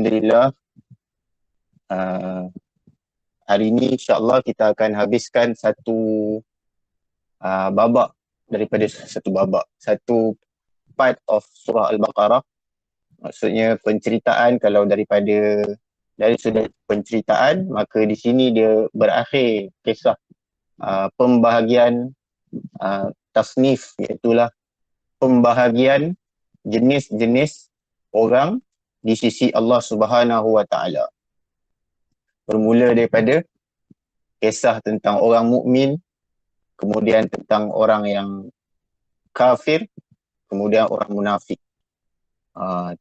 Alhamdulillah, hari ini insyaAllah kita akan habiskan satu babak daripada satu part of surah Al-Baqarah. Maksudnya penceritaan, kalau dari sudut penceritaan, maka di sini dia berakhir kisah pembahagian tasnif, iaitulah pembahagian jenis-jenis orang di sisi Allah Subhanahu wa Ta'ala. Bermula daripada kisah tentang orang mukmin, kemudian tentang orang yang kafir, kemudian orang munafik.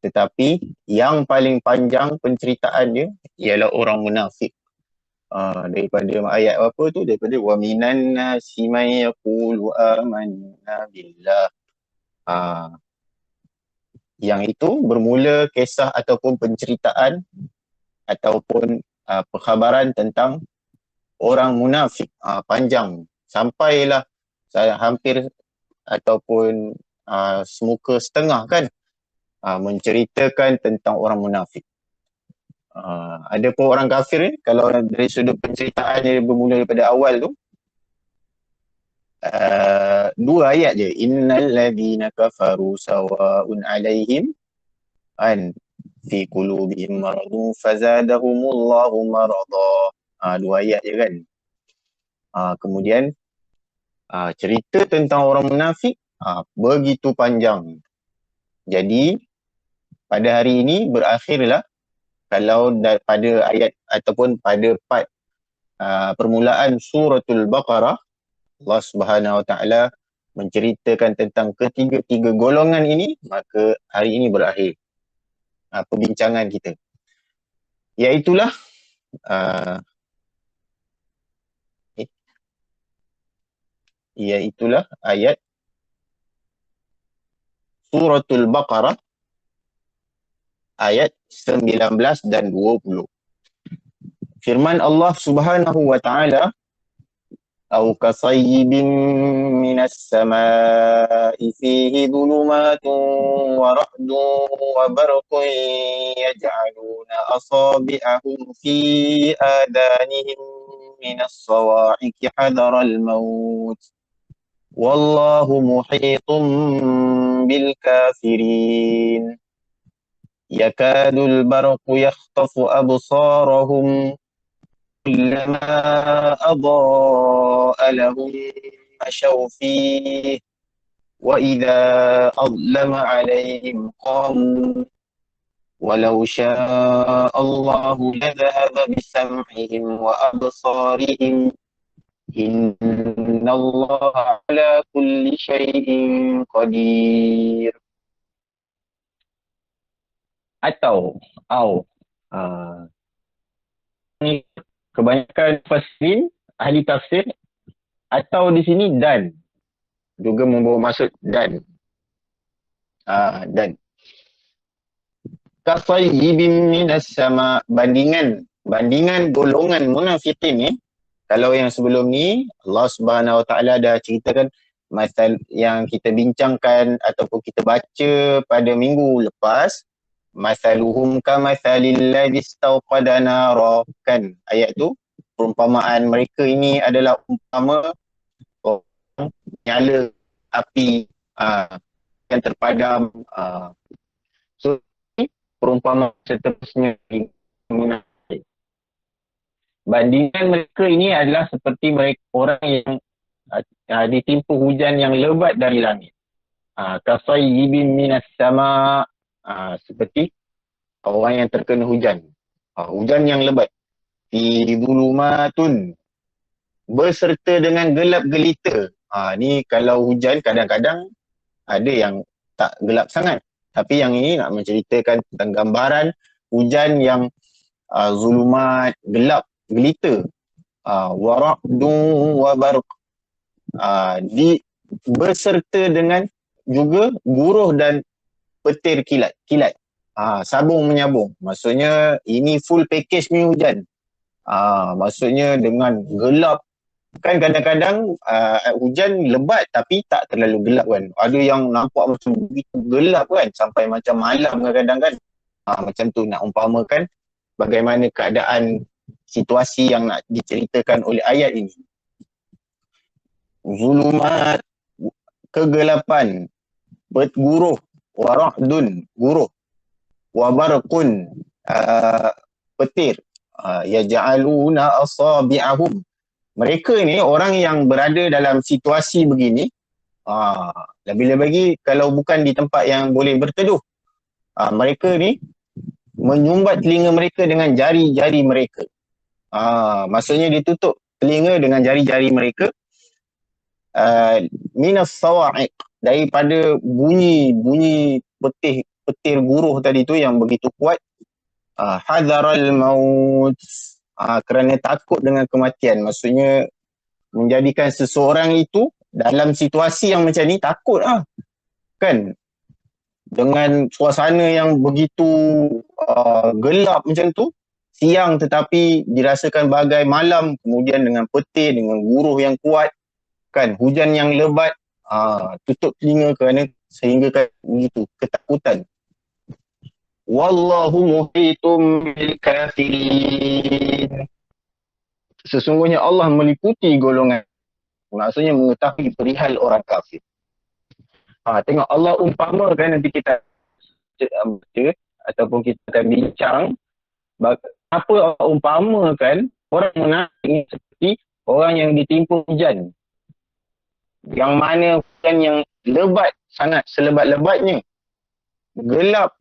Tetapi yang paling panjang penceritaannya ialah orang munafik. Daripada ayat apa tu? Daripada wa minan nasi may yaqulu amanna billah. Yang itu bermula kisah ataupun penceritaan ataupun perkhabaran tentang orang munafik. Panjang, sampailah saya hampir ataupun semuka setengah kan menceritakan tentang orang munafik. Ada pun orang kafir ni, kalau dari sudut penceritaan dia bermula daripada awal tu, dua ayat je. Innal ladzina kafaru sawa'un 'alaihim an fi qulubihim maradun fazadahumullahu marada. Dua ayat je kan. Kemudian cerita tentang orang munafik begitu panjang. Jadi pada hari ini berakhirlah, kalau pada ayat ataupun pada part permulaan suratul Baqarah, Allah Subhanahu Wa Ta'ala menceritakan tentang ketiga-tiga golongan ini, maka hari ini berakhir perbincangan kita. Iaitulah ayat suratul Baqarah ayat 19 dan 20. Firman Allah Subhanahu wa Ta'ala, "Au kasayyibin minas samaa'i fihi dhulumatun wa ra'dun wa barqun yaj'aluna asabi'ahum fi adanihim minas sawa'iqi hadaral maut. Wallahu muhitun bil kafirin. Yakadul barqu yakhtafu absarahum kullama adaa'a lahum mashaw fihi wa idza adlama 'alaihim qamu walau syaa Allahu ladhahaba bisam'ihim wa absarihim innallaha 'ala kulli syai'in qadir." Atau kebanyakan fasir, ahli tafsir, atau di sini dan juga membawa maksud dan kasayyibin minas sama, bandingan golongan munafikin ni. Kalau yang sebelum ni Allah Subhanahu Wa Ta'ala dah ceritakan masal yang kita bincangkan ataupun kita baca pada minggu lepas, masaluhum kamathalil ladzi istawqada nara, kan ayat tu, perumpamaan mereka ini adalah umpama orang nyala api yang terpadam. So perumpamaan seterusnya bandingan mereka ini adalah seperti mereka orang yang ditimpa hujan yang lebat dari langit. Kasayyibin minas sama, seperti orang yang terkena hujan, hujan yang lebat. Fi dhulumatun, berserta dengan gelap gelita. Ni kalau hujan kadang-kadang ada yang tak gelap sangat, tapi yang ini nak menceritakan tentang gambaran hujan yang zulumat, gelap gelita. Wara'dun wa barq, berserta dengan juga guruh dan petir kilat. Sabung menyabung. Maksudnya ini full package ni hujan. Maksudnya dengan gelap. Kan kadang-kadang hujan lebat tapi tak terlalu gelap kan. Ada yang nampak macam begitu gelap kan, sampai macam malam kadang-kadang kan. Macam tu nak umpamakan bagaimana keadaan situasi yang nak diceritakan oleh ayat ini. Zulumat, kegelapan, guruh, wara'dun, guruh, wabarqun, petir, yaj'aluna asabi'ahum. Mereka ni orang yang berada dalam situasi begini, lebih-lebih kalau bukan di tempat yang boleh berteduh, mereka ni menyumbat telinga mereka dengan jari-jari mereka. Maksudnya ditutup telinga dengan jari-jari mereka, minas sawa'iq, daripada bunyi petir guruh tadi tu yang begitu kuat, hadaral maut, kerana takut dengan kematian. Maksudnya menjadikan seseorang itu dalam situasi yang macam ni takut kan, dengan suasana yang begitu gelap macam tu, siang tetapi dirasakan bagai malam, kemudian dengan petir, dengan guruh yang kuat kan, hujan yang lebat, tutup telinga kerana sehingga kan begitu ketakutan. Wallahu muhitum bil kafirin. Sesungguhnya Allah meliputi golongan, maksudnya mengetahui perihal orang kafir. Tengok Allah umpamakan, nanti kita baca ataupun kita akan bincang apa Allah umpamakan orang munafik seperti orang yang ditimpa hujan, yang mana hujan yang lebat sangat, selebat-lebatnya, gelap,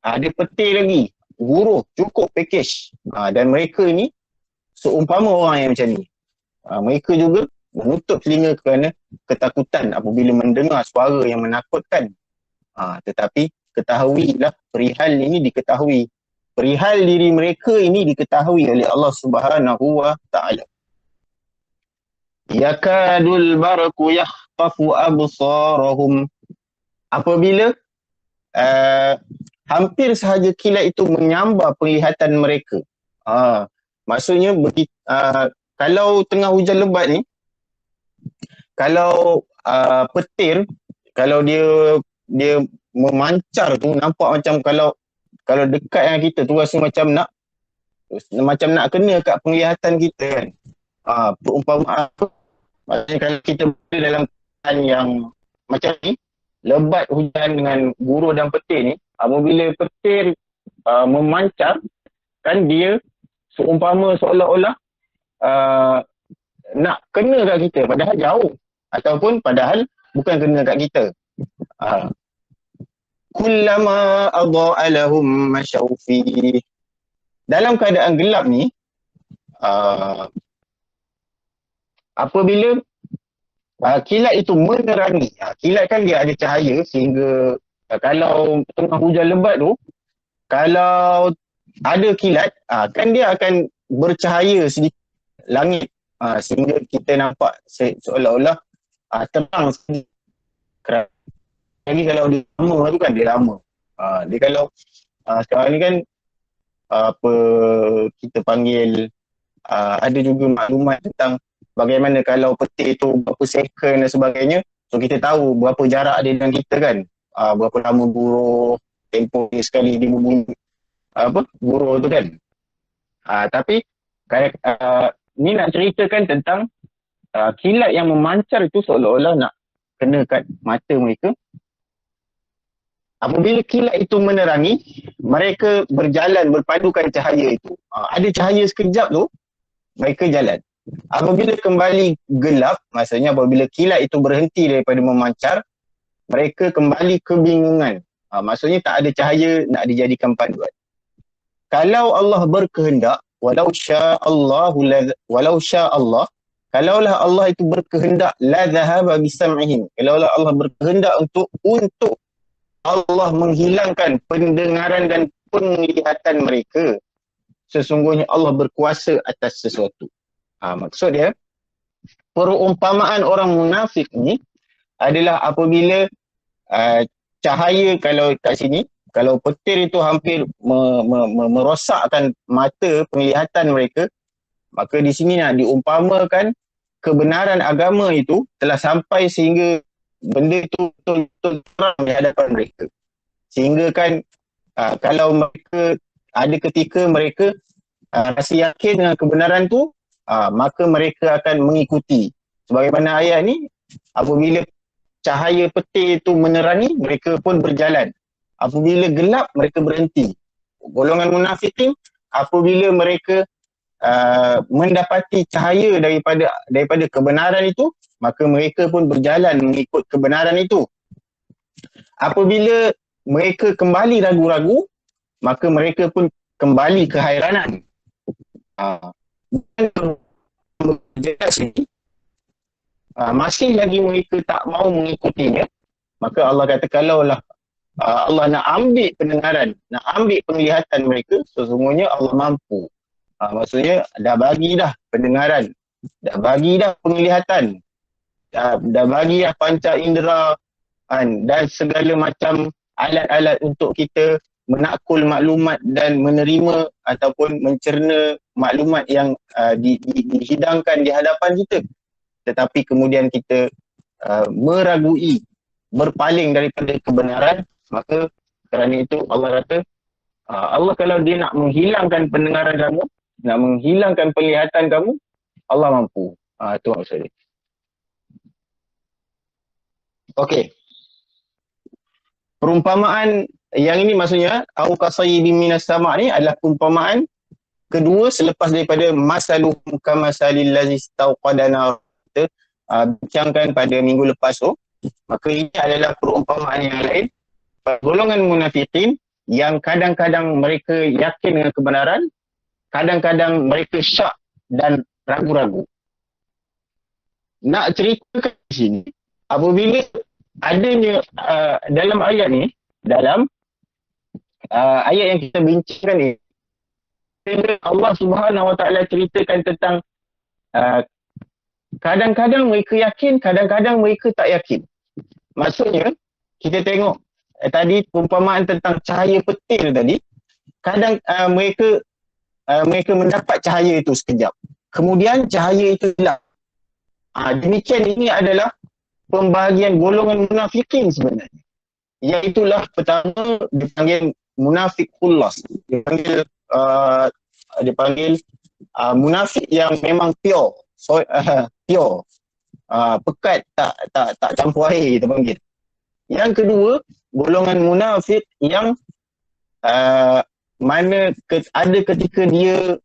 ada petir lagi, guruh, cukup package. Dan mereka ni seumpama orang yang macam ni. Mereka juga menutup telinga kerana ketakutan apabila mendengar suara yang menakutkan. Tetapi ketahuilah, perihal ini diketahui, perihal diri mereka ini diketahui oleh Allah Subhanahu wa ta'ala. Yakadul barqu yakhtafu absarahum, apabila hampir sahaja kilat itu menyambar penglihatan mereka. Maksudnya kalau tengah hujan lebat ni, kalau petir, kalau dia memancar tu, nampak macam kalau dekat dengan kita tu rasa macam nak kena kat penglihatan kita kan. Perumpamaan apa? Maksudnya kalau kita berada dalam keadaan yang macam ni, lebat hujan dengan guruh dan petir ni, apabila petir memancar kan, dia seumpama seolah-olah nak kena kat kita padahal jauh, ataupun padahal bukan kena kat kita. Kullama adha'a lahum masyaw fihi. Dalam keadaan gelap ni, apabila kilat itu menerangi, kilat kan dia ada cahaya sehingga kalau tengah hujan lebat tu, kalau ada kilat, kan dia akan bercahaya sedikit langit, sehingga kita nampak seolah-olah terang sedikit. Lagi kalau dia lama tu kan, dia lama. Dia kalau sekarang ni kan apa kita panggil, ada juga maklumat tentang bagaimana kalau petir tu berapa second dan sebagainya. So kita tahu berapa jarak dia dengan kita kan, berapa lama guruh, tempoh dia sekali dia berbunyi guruh tu kan. Tapi ni nak ceritakan tentang kilat yang memancar itu seolah-olah nak kena kat mata mereka. Apabila kilat itu menerangi, mereka berjalan berpadukan cahaya itu. Ada cahaya sekejap tu, mereka jalan. Apabila kembali gelap, maksudnya apabila kilat itu berhenti daripada memancar, mereka kembali kebingungan. Maksudnya tak ada cahaya nak dijadikan panduan. Kalau Allah berkehendak, walau sya Allah, kalaulah Allah itu berkehendak, la dhahaba bisam'ihim, kalaulah Allah berkehendak untuk Allah menghilangkan pendengaran dan penglihatan mereka, sesungguhnya Allah berkuasa atas sesuatu. Maksud dia, perumpamaan orang munafik ni adalah apabila cahaya, kalau kat sini, kalau petir itu hampir merosakkan mata penglihatan mereka, maka di sini nak diumpamakan kebenaran agama itu telah sampai sehingga benda itu betul-betul terang di hadapan mereka. Sehingga kan Kalau mereka ada ketika mereka rasa yakin dengan kebenaran tu, maka mereka akan mengikuti. Sebagaimana ayat ni, apabila cahaya petir tu menerangi, mereka pun berjalan. Apabila gelap, mereka berhenti. Golongan munafikin, apabila mereka mendapati cahaya daripada kebenaran itu, maka mereka pun berjalan mengikut kebenaran itu. Apabila mereka kembali ragu-ragu, maka mereka pun kembali keheranan. Masih lagi mereka tak mau mengikutinya, maka Allah kata kalaulah Allah nak ambil pendengaran, nak ambil penglihatan mereka, sesungguhnya Allah mampu. Maksudnya dah bagi dah pendengaran, dah bagi dah penglihatan, dah bagi dah panca indera dan segala macam alat-alat untuk kita menakul maklumat dan menerima ataupun mencerna maklumat yang dihidangkan di hadapan kita. Tetapi kemudian kita meragui, berpaling daripada kebenaran, maka kerana itu Allah kata, Allah kalau dia nak menghilangkan pendengaran kamu, nak menghilangkan penglihatan kamu, Allah mampu. Itu maksudnya. Okey. Perumpamaan yang ini maksudnya au kasayyibin minas sama' ni adalah perumpamaan kedua selepas daripada masaluhum kamasalil ladzi istauqada nar, bincangkan pada minggu lepas tu. Maka ini adalah perumpamaan yang lain. Golongan munafikin yang kadang-kadang mereka yakin dengan kebenaran, kadang-kadang mereka syak dan ragu-ragu. Nak ceritakan di sini, apabila adanya dalam ayat ni, dalam ayat yang kita bincangkan ni, Allah Subhanahu Wa Taala ceritakan tentang kadang-kadang mereka yakin, kadang-kadang mereka tak yakin. Maksudnya, kita tengok tadi perumpamaan tentang cahaya petir tadi, kadang mereka mendapat cahaya itu sekejap, kemudian cahaya itu hilang. Demikian ini adalah pembahagian golongan munafikin sebenarnya. Iaitulah pertama dipanggil munafik khullas, dipanggil munafik yang memang pure, pure, pekat, tak campur air kita panggil. Yang kedua, golongan munafik yang mana ada ketika dia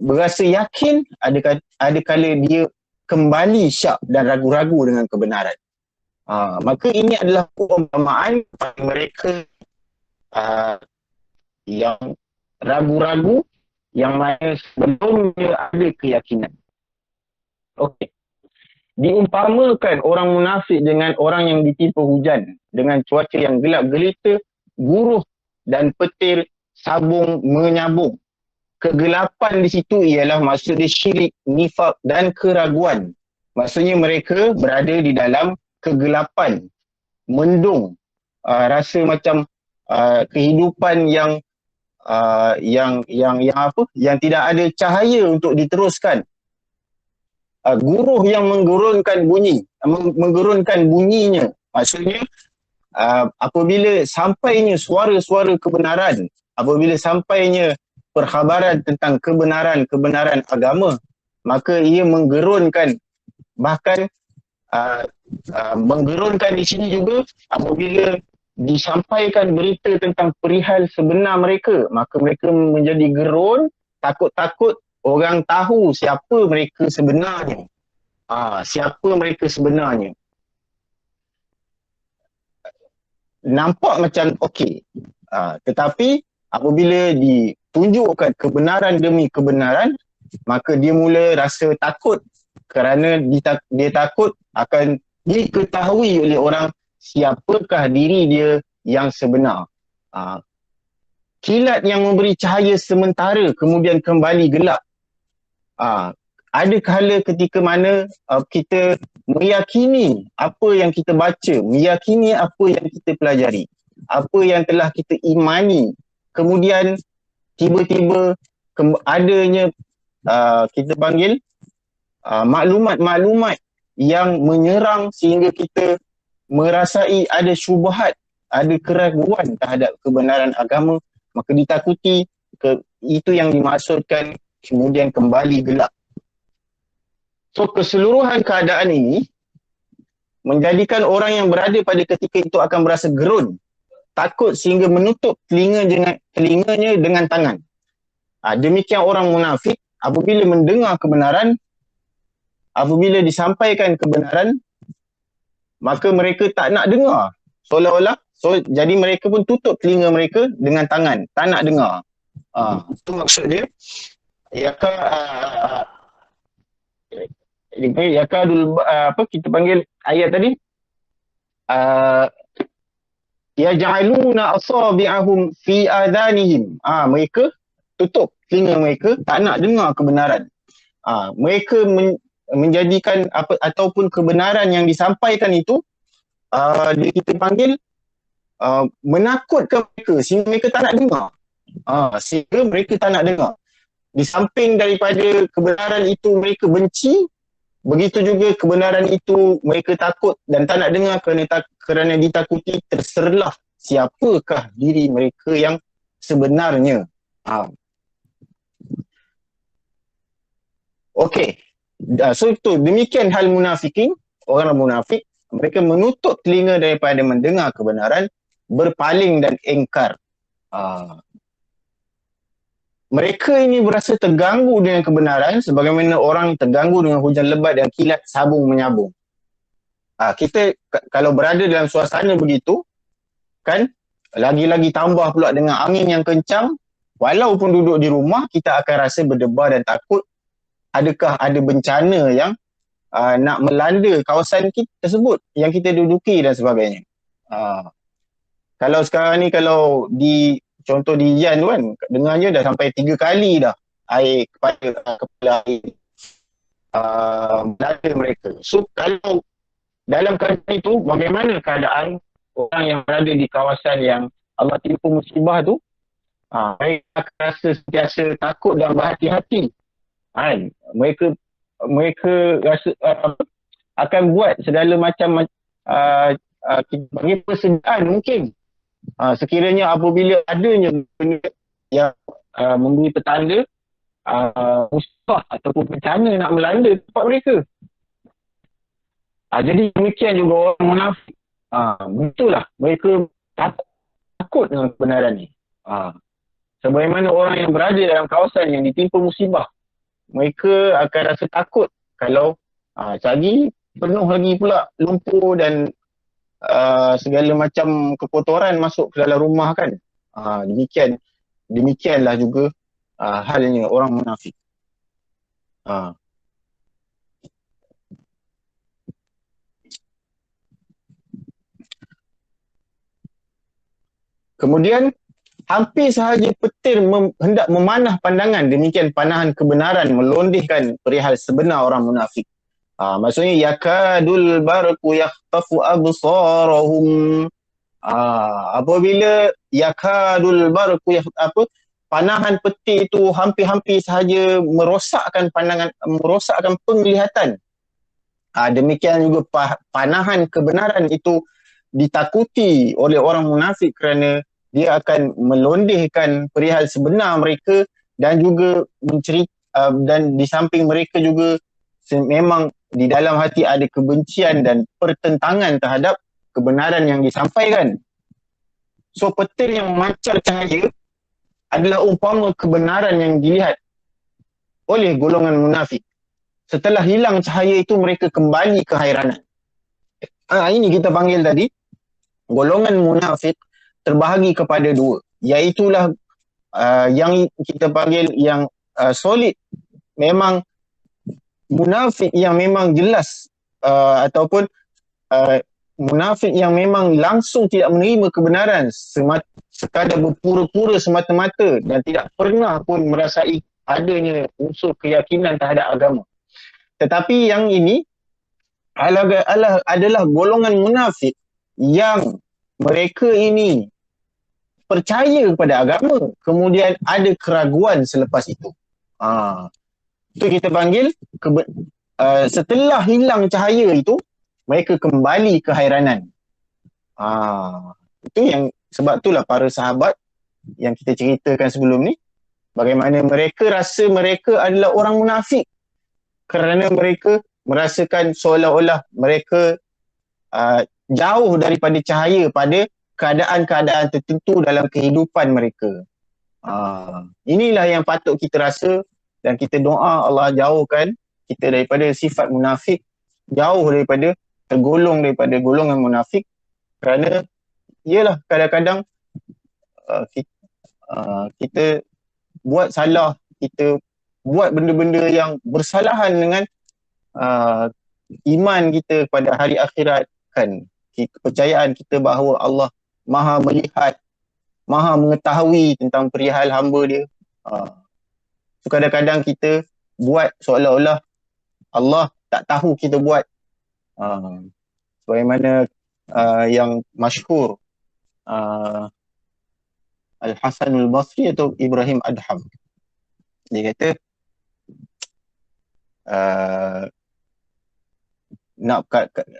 berasa yakin, ada kala dia kembali syak dan ragu-ragu dengan kebenaran. Maka ini adalah perumpamaan pada mereka yang ragu-ragu, yang mana sebelumnya ada keyakinan. Okey. Diumpamakan orang munafik dengan orang yang ditimpa hujan dengan cuaca yang gelap gelita, guruh dan petir sabung menyabung. Kegelapan di situ ialah maksud dia syirik, nifak dan keraguan. Maksudnya mereka berada di dalam kegelapan, mendung, rasa macam kehidupan yang yang tidak ada cahaya untuk diteruskan. Guruh yang menggurunkan bunyinya. Maksudnya apabila sampainya suara-suara kebenaran, apabila sampainya perkhabaran tentang kebenaran agama, maka ia menggerunkan. Bahkan menggerunkan di sini juga apabila disampaikan berita tentang perihal sebenar mereka, maka mereka menjadi gerun, takut-takut orang tahu siapa mereka sebenarnya. Siapa mereka sebenarnya. Nampak macam okey. Tetapi apabila ditunjukkan kebenaran demi kebenaran, maka dia mula rasa takut kerana dia takut akan diketahui oleh orang siapakah diri dia yang sebenar. Kilat yang memberi cahaya sementara kemudian kembali gelap. Ada kala ketika mana kita meyakini apa yang kita baca, meyakini apa yang kita pelajari, apa yang telah kita imani, kemudian tiba-tiba adanya kita panggil maklumat-maklumat yang menyerang sehingga kita merasai ada syubhat ada keraguan terhadap kebenaran agama, maka ditakuti itu yang dimaksudkan kemudian kembali gelap. So keseluruhan keadaan ini menjadikan orang yang berada pada ketika itu akan berasa gerun, takut sehingga menutup telinganya dengan tangan. Demikian orang munafik apabila mendengar kebenaran, apabila disampaikan kebenaran, maka mereka tak nak dengar. Seolah-olah, jadi mereka pun tutup telinga mereka dengan tangan, tak nak dengar. Itu maksud dia. Kita panggil ayat tadi. Yaj'aluna asabi'ahum fi adhanihim. Mereka tutup telinga mereka, tak nak dengar kebenaran. Mereka menjadikan ataupun kebenaran yang disampaikan itu kita panggil menakutkan mereka sehingga mereka tak nak dengar. Sehingga mereka tak nak dengar. Di samping daripada kebenaran itu mereka benci, begitu juga kebenaran itu mereka takut dan tak nak dengar kerana ditakuti terserlah siapakah diri mereka yang sebenarnya. Okey. So itu demikian hal munafikin, orang munafik, mereka menutup telinga daripada mendengar kebenaran, berpaling dan engkar. Mereka ini berasa terganggu dengan kebenaran sebagaimana orang terganggu dengan hujan lebat dan kilat sabung menyabung. Kita kalau berada dalam suasana begitu, kan, lagi-lagi tambah pula dengan angin yang kencang, walaupun duduk di rumah, kita akan rasa berdebar dan takut adakah ada bencana yang nak melanda kawasan kita tersebut yang kita duduki dan sebagainya. Kalau sekarang ni, kalau di contoh di Yan tu kan, dengarnya dah sampai 3 kali dah air kepala air melanda mereka. So kalau dalam keadaan itu, bagaimana keadaan orang yang berada di kawasan yang Allah timpa musibah tu? Mereka akan rasa sentiasa takut dan berhati-hati. Mereka rasa akan buat segala macam kita panggil persediaan mungkin. Sekiranya apabila adanya benda yang memberi petanda musibah ataupun bencana nak melanda tempat mereka. Jadi demikian juga orang munafik. Betullah mereka takut dengan kebenaran ni. Sebagaimana orang yang berada dalam kawasan yang ditimpa musibah, mereka akan rasa takut kalau sehari penuh lagi pula lumpur dan segala macam kekotoran masuk ke dalam rumah kan. Demikianlah juga halnya orang munafik. Kemudian hampir sahaja petir hendak memanah pandangan, demikian panahan kebenaran melondehkan perihal sebenar orang munafik. Maksudnya yakadul barqu yakhtafu absarahum. Apabila yakadul barqu panahan petir itu hampir-hampir sahaja merosakkan pandangan, merosakkan penglihatan. Demikian juga panahan kebenaran itu ditakuti oleh orang munafik kerana dia akan melondehkan perihal sebenar mereka dan juga dan di samping mereka juga memang di dalam hati ada kebencian dan pertentangan terhadap kebenaran yang disampaikan. So petir yang memancar cahaya adalah umpama kebenaran yang dilihat oleh golongan munafik. Setelah hilang cahaya itu mereka kembali kehairanan. Ini kita panggil tadi golongan munafik terbahagi kepada dua, iaitulah yang kita panggil yang solid, memang munafik yang memang jelas ataupun munafik yang memang langsung tidak menerima kebenaran, sekadar berpura-pura semata-mata dan tidak pernah pun merasai adanya unsur keyakinan terhadap agama. Tetapi yang ini adalah golongan munafik yang mereka ini percaya kepada agama, kemudian ada keraguan selepas itu. Itu kita panggil setelah hilang cahaya itu, mereka kembali kehairanan. Itu yang sebab itulah para sahabat yang kita ceritakan sebelum ni, bagaimana mereka rasa mereka adalah orang munafik kerana mereka merasakan seolah-olah mereka jauh daripada cahaya pada keadaan-keadaan tertentu dalam kehidupan mereka. Inilah yang patut kita rasa dan kita doa Allah jauhkan kita daripada sifat munafik, jauh daripada tergolong daripada golongan munafik, kerana iyalah kadang-kadang kita buat salah, kita buat benda-benda yang bersalahan dengan iman kita pada hari akhirat kan, kepercayaan kita bahawa Allah Maha melihat, Maha mengetahui tentang perihal hamba dia. So kadang-kadang kita buat seolah-olah Allah tak tahu kita buat. Sebagaimana yang masyhur Al-Hasan Al-Basri atau Ibrahim Adham, dia kata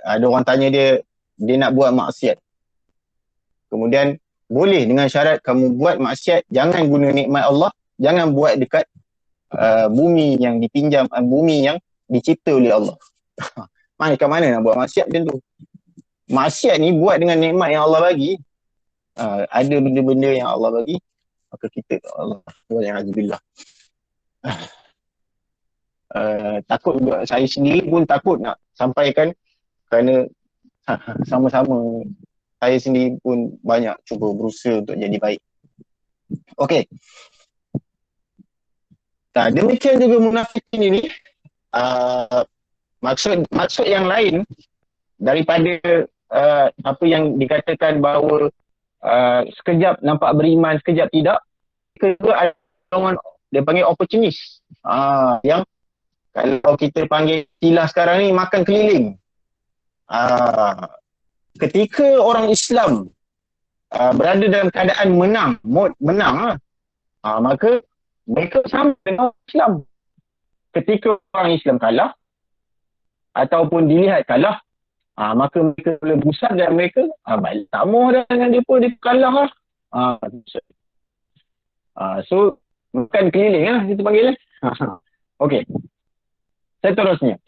ada orang tanya dia nak buat maksiat, kemudian boleh dengan syarat kamu buat maksiat jangan guna nikmat Allah, jangan buat dekat bumi yang dipinjam, bumi yang dicipta oleh Allah. Kat mana nak buat maksiat macam tu? Maksiat ni buat dengan nikmat yang Allah bagi. Ada benda-benda yang Allah bagi, maka kita Allah wa'alaikumsalam. Takut juga, saya sendiri pun takut nak sampaikan kerana sama-sama saya sendiri pun banyak cuba berusaha untuk jadi baik. Okey. Demikian juga munafikin ini, maksud yang lain daripada apa yang dikatakan bahawa sekejap nampak beriman, sekejap tidak. Kedua ada dia panggil opportunis. Yang kalau kita panggil istilah sekarang ni makan keliling. Ketika orang Islam berada dalam keadaan menang, mod menang, maka mereka sama dengan orang Islam. Ketika orang Islam kalah ataupun dilihat kalah, maka mereka boleh berusaha dan mereka balik tamuh dengan dia pun, dia kalah lah. So bukan keliling lah kita panggil. Okey, seterusnya.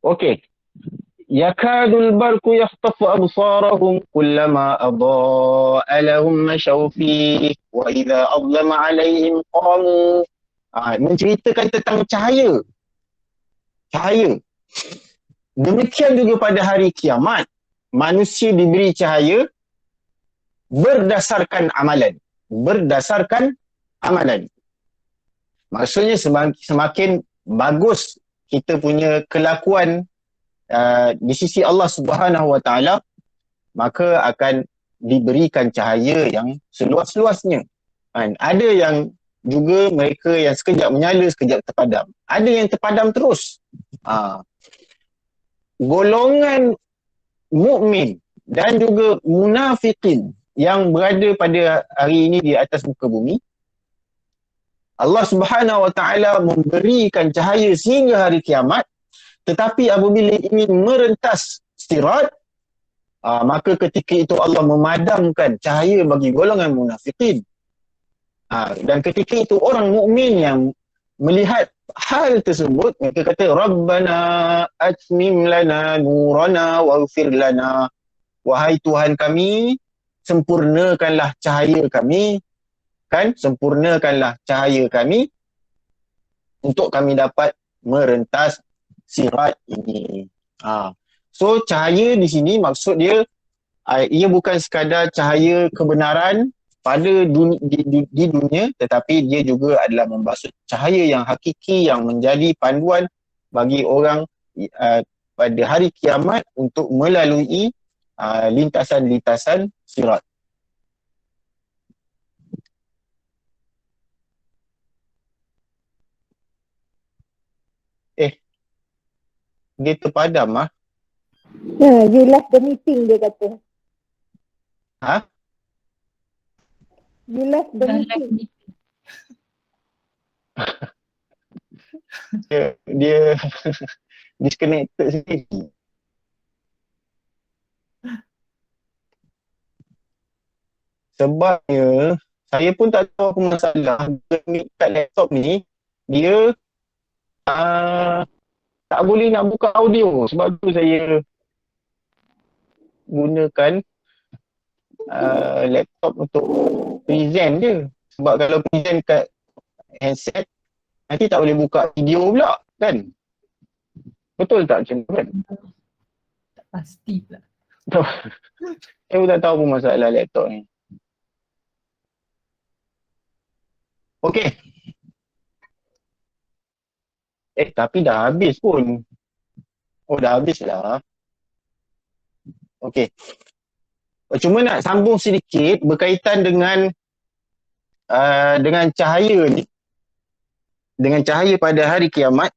Okey, yakadul barku yakhtafu absarahum kullama adha'a lahum mashaw fihi wa idza adlama alaihim qamu. Menceritakan tentang cahaya. Demikian juga pada hari kiamat, manusia diberi cahaya berdasarkan amalan. Maksudnya semakin bagus kita punya kelakuan di sisi Allah Subhanahu Wa Taala, maka akan diberikan cahaya yang seluas-luasnya. Ada yang juga mereka yang sekejap menyala, sekejap terpadam. Ada yang terpadam terus. Golongan mukmin dan juga munafikin yang berada pada hari ini di atas muka bumi, Allah Subhanahu Wa Taala memberikan cahaya sehingga hari kiamat, tetapi apabila ingin merentas sirat, maka ketika itu Allah memadamkan cahaya bagi golongan munafikin. Dan ketika itu orang mukmin yang melihat hal tersebut, mereka kata Rabbana atmim lana nurana waghfir lana. Wahai Tuhan kami, sempurnakanlah cahaya kami, sempurnakanlah cahaya kami untuk kami dapat merentas sirat ini. So cahaya di sini maksud dia, ia bukan sekadar cahaya kebenaran pada di dunia, tetapi dia juga adalah membasuh cahaya yang hakiki yang menjadi panduan bagi orang pada hari kiamat untuk melalui lintasan-lintasan sirat. Dia terpadam You left the meeting, dia kata. You left the meeting. Dia disconnected sendiri. sebabnya saya pun tak tahu apa masalah kat laptop ni. Dia tak boleh nak buka audio. Sebab tu saya gunakan laptop untuk present je. Sebab kalau present kat handset, nanti tak boleh buka video pula kan. Betul tak macam tu kan? Tak pasti pula. Saya pun tak tahu apa masalah laptop ni. Okey. Tapi dah habis pun. Oh, dah habis lah. Okey. Cuma nak sambung sedikit berkaitan dengan cahaya ni. Dengan cahaya pada hari kiamat.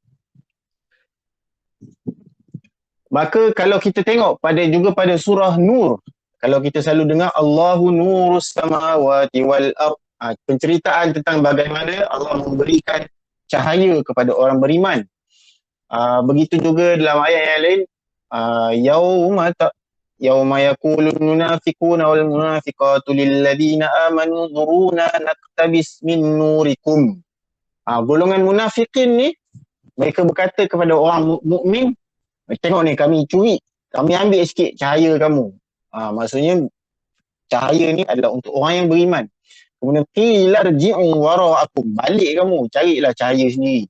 Maka kalau kita tengok juga pada surah Nur, kalau kita selalu dengar Allahu nurus samawati wal ard, penceritaan tentang bagaimana Allah memberikan cahaya kepada orang beriman. Begitu juga dalam ayat yang lain, yauma yaqulul munafiquna wal munafiqatu lil ladzina amanu nuruna naqtabis min nurikum. Golongan munafikin ni mereka berkata kepada orang mukmin, tengok ni kami curi, kami ambil sikit cahaya kamu. Maksudnya cahaya ni adalah untuk orang yang beriman. Kemudian qila rji'u wara'akum, balik kamu, carilah cahaya sendiri.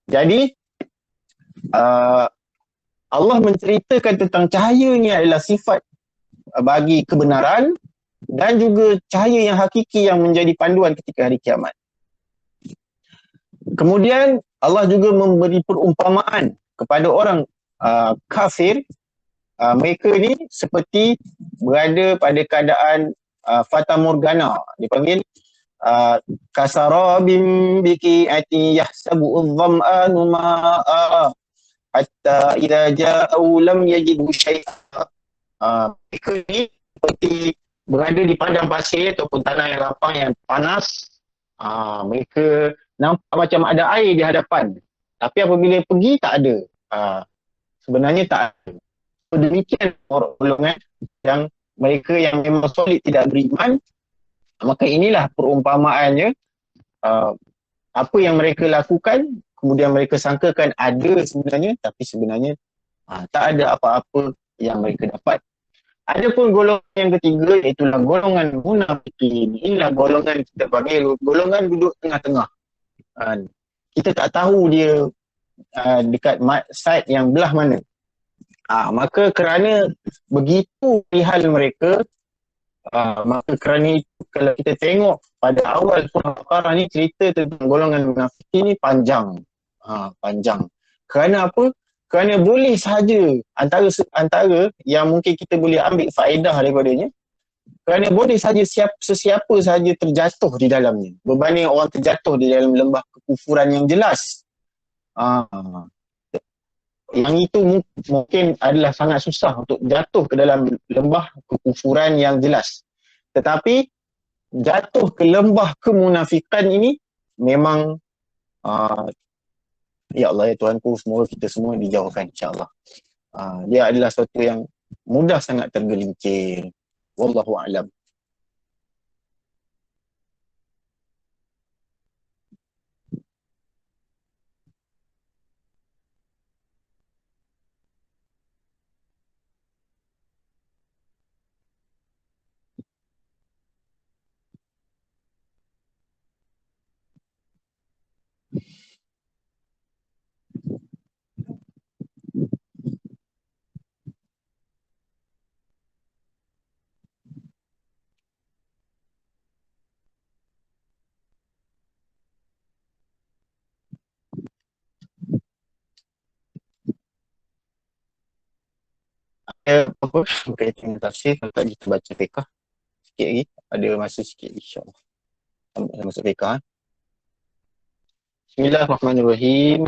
Jadi Allah menceritakan tentang cahaya ni adalah sifat bagi kebenaran dan juga cahaya yang hakiki yang menjadi panduan ketika hari kiamat. Kemudian Allah juga memberi perumpamaan kepada orang kafir. Mereka ni seperti berada pada keadaan fata morgana. Dipanggil kasarabim biqi'ati yahsabu adh-dham'anu ma'a hatta idza ja'u lam yajidu syai'a. Mereka ni seperti berada di padang pasir ataupun tanah yang lapang yang panas. Mereka nampak macam ada air di hadapan, tapi apabila pergi tak ada. Sebenarnya tak ada. Demikian golongan yang mereka yang memang solid tidak beriman, maka inilah perumpamaannya. Apa yang mereka lakukan, kemudian mereka sangkakan ada sebenarnya, tapi sebenarnya tak ada apa-apa yang mereka dapat. Adapun golongan yang ketiga, itulah golongan munafikin. Inilah golongan kita panggil golongan duduk tengah-tengah. Kita tak tahu dia dekat side yang belah mana. Maka kerana begitu perihal mereka, maka kerana itu kalau kita tengok pada awal surah Al-Baqarah ni, cerita tentang golongan munafikin ni panjang. Panjang. Kerana apa? Kerana boleh sahaja antara yang mungkin kita boleh ambil faedah daripadanya, kerana boleh saja sesiapa sahaja terjatuh di dalamnya berbanding orang terjatuh di dalam lembah kekufuran yang jelas. Yang itu mungkin adalah sangat susah untuk jatuh ke dalam lembah kekufuran yang jelas. Tetapi jatuh ke lembah kemunafikan ini memang ya Allah ya Tuhanku, semoga kita semua dijauhkan insya-Allah. Dia adalah sesuatu yang mudah sangat tergelincir. Wallahu a'lam. Apa berkaitan dengan tafsir, kalau tak kita baca fiqh sikit lagi, ada masa sikit insya-Allah. Sampai masuk fiqh. Bismillahirrahmanirrahim.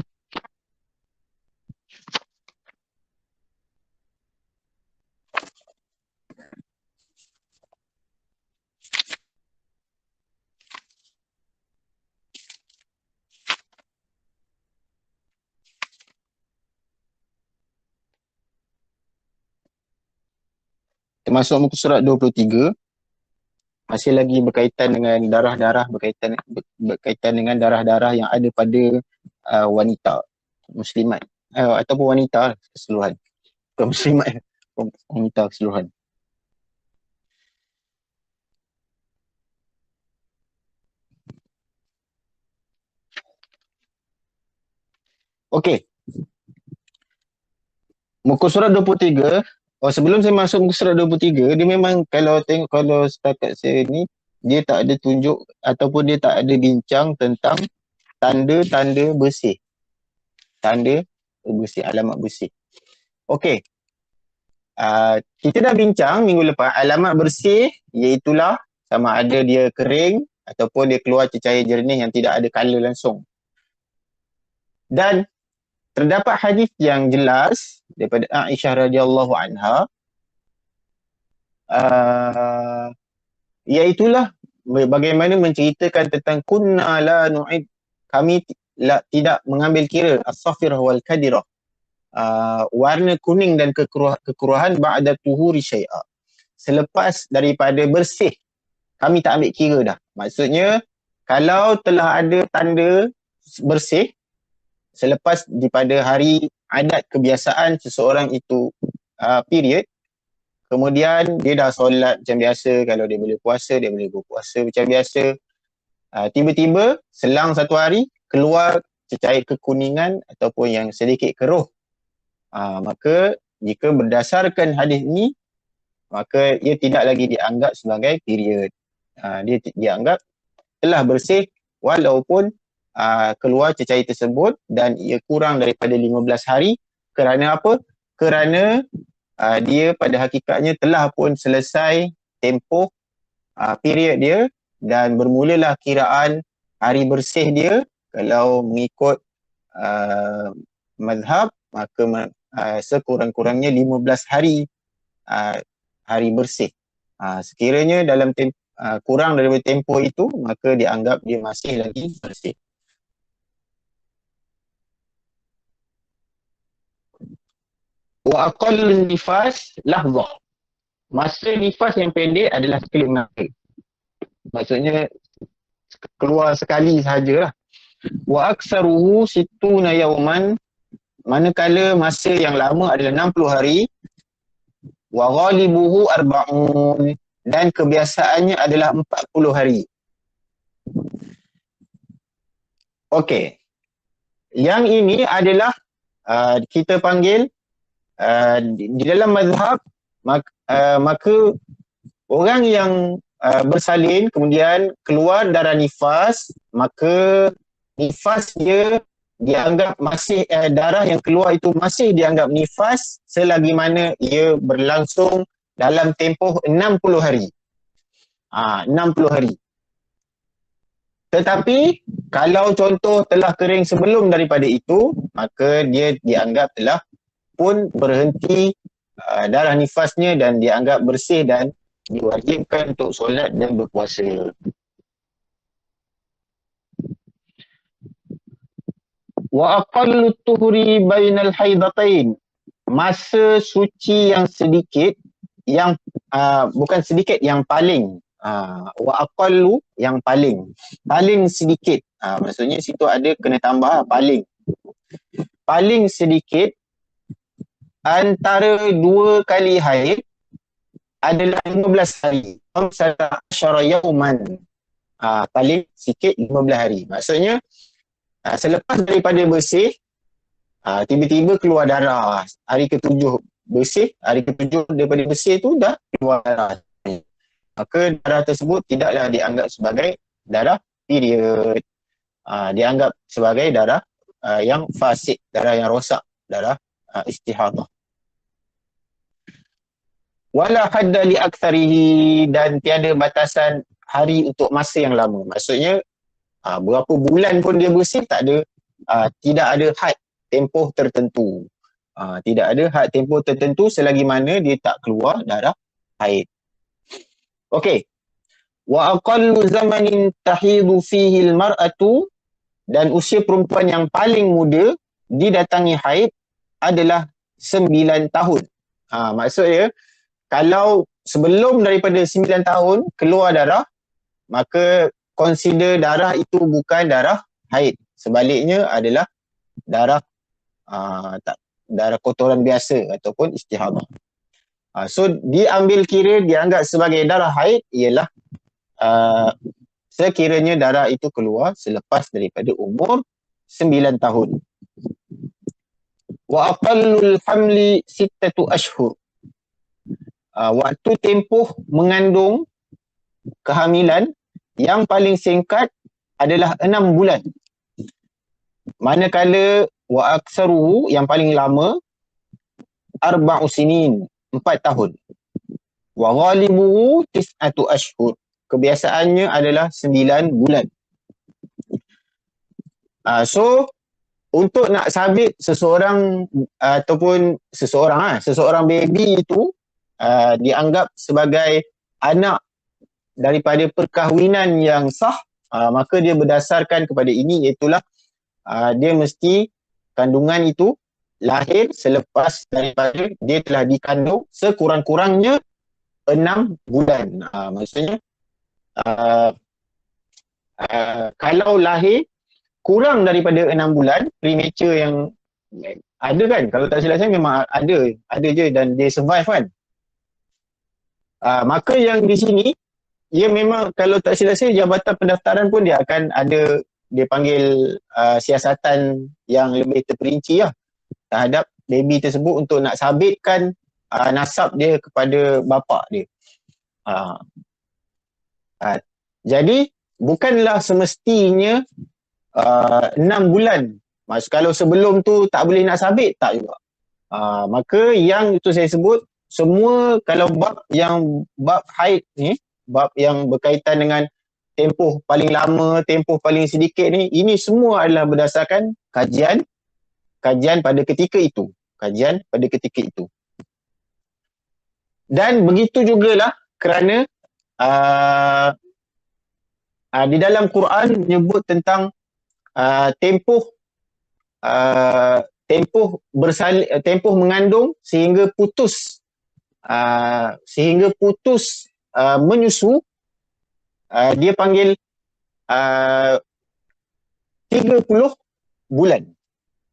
Kita masuk muka surat 23, masih lagi berkaitan dengan darah-darah, berkaitan dengan darah-darah yang ada pada wanita muslimat ataupun wanita keseluruhan. Bukan muslimat, wanita keseluruhan. Okey. Muka surat 23, sebelum saya masuk muka surat 23, dia memang kalau setakat saya ni, dia tak ada tunjuk ataupun dia tak ada bincang tentang tanda-tanda bersih. Tanda bersih, alamat bersih. Okey. Kita dah bincang minggu lepas, alamat bersih iaitulah sama ada dia kering ataupun dia keluar cecair jernih yang tidak ada colour langsung. Dan terdapat hadis yang jelas daripada Aisyah radhiyallahu anha, iaitulah bagaimana menceritakan tentang kunna la nu'id, kami tidak mengambil kira as-safirah wal kadirah, warna kuning dan kekuruhan ba'da tuhuri syai'a, selepas daripada bersih kami tak ambil kira dah. Maksudnya kalau telah ada tanda bersih selepas daripada hari adat kebiasaan seseorang itu period, kemudian dia dah solat macam biasa, kalau dia boleh puasa, dia boleh berpuasa macam biasa, tiba-tiba selang satu hari keluar cecair kekuningan ataupun yang sedikit keruh, maka jika berdasarkan hadis ini, maka ia tidak lagi dianggap sebagai period. Dia dianggap telah bersih walaupun keluar cecair tersebut dan ia kurang daripada 15 hari. Kerana apa? Kerana dia pada hakikatnya telah pun selesai tempoh period dia dan bermulalah kiraan hari bersih dia. Kalau mengikut mazhab, maka sekurang-kurangnya 15 hari hari bersih. Sekiranya dalam kurang daripada tempoh itu, maka dianggap dia masih lagi bersih. Wa aqallun nifas lahzah. Masa nifas yang pendek adalah sekelip mata. Maksudnya keluar sekali sahajalah. Wa aksaruhu situna yawman, manakala masa yang lama adalah 60 hari. Wa ghalibuhu arba'un, dan kebiasaannya adalah 40 hari. Okey. Yang ini adalah kita panggil di dalam mazhab, maka orang yang bersalin kemudian keluar darah nifas, maka nifas dia dianggap masih darah yang keluar itu masih dianggap nifas selagi mana ia berlangsung dalam tempoh 60 hari. 60 hari. Tetapi kalau contoh telah kering sebelum daripada itu, maka dia dianggap telah pun berhenti darah nifasnya dan dianggap bersih dan diwajibkan untuk solat dan berpuasa. Wa aqallu tuhuri bainal haidatain, masa suci yang sedikit, yang bukan sedikit, yang paling, wa aqallu yang paling sedikit, maksudnya situ ada kena tambah paling sedikit antara dua kali haid adalah 15 hari. 15 yauman. Paling sikit 15 hari. Maksudnya selepas daripada bersih, tiba-tiba keluar darah. Hari ke-7 bersih, hari ke-7 daripada bersih tu dah keluar darah. Maka darah tersebut tidaklah dianggap sebagai darah period. Dianggap sebagai darah yang fasid, darah yang rosak, darah istihadah. Wala hadda li aktsarihi, dan tiada batasan hari untuk masa yang lama. Maksudnya berapa bulan pun dia bersih, tidak ada had tempoh tertentu. Tidak ada had tempoh tertentu selagi mana dia tak keluar darah haid. Okey. Wa aqallu zamanin tahidu fihi al-mar'atu, dan usia perempuan yang paling muda didatangi haid adalah 9 tahun. Maksudnya kalau sebelum daripada 9 tahun keluar darah, maka consider darah itu bukan darah haid. Sebaliknya adalah darah darah kotoran biasa ataupun istihadah. So diambil kira, dianggap sebagai darah haid ialah sekiranya darah itu keluar selepas daripada umur 9 tahun. Wa aqallul hamli 6 ashhur. Waktu tempoh mengandung kehamilan yang paling singkat adalah 6 bulan. Manakala wa aksaruhu yang paling lama 4 sinin, 4 tahun. Wa ghalibuhu 9 ashhur. Kebiasaannya adalah 9 bulan. So untuk nak sabit seseorang ataupun seseorang baby itu dianggap sebagai anak daripada perkahwinan yang sah, maka dia berdasarkan kepada ini, iaitulah dia mesti kandungan itu lahir selepas daripada dia telah dikandung sekurang-kurangnya 6 bulan. Maksudnya kalau lahir kurang daripada 6 bulan, premature yang ada kan, kalau tak silap saya memang ada je dan dia survive kan. Maka yang di sini, ia memang kalau tak silap saya Jabatan Pendaftaran pun dia akan ada, dia panggil siasatan yang lebih terperinci lah terhadap baby tersebut untuk nak sabitkan nasab dia kepada bapa dia. Jadi bukanlah semestinya 6 bulan. Kalau sebelum tu tak boleh nak sabit, tak juga. Maka yang itu saya sebut, semua kalau bab haid ni, bab yang berkaitan dengan tempoh paling lama, tempoh paling sedikit ni, ini semua adalah berdasarkan kajian pada ketika itu. Dan begitu jugalah kerana di dalam Quran menyebut tentang tempoh mengandung sehingga putus menyusu, dia panggil 30 bulan.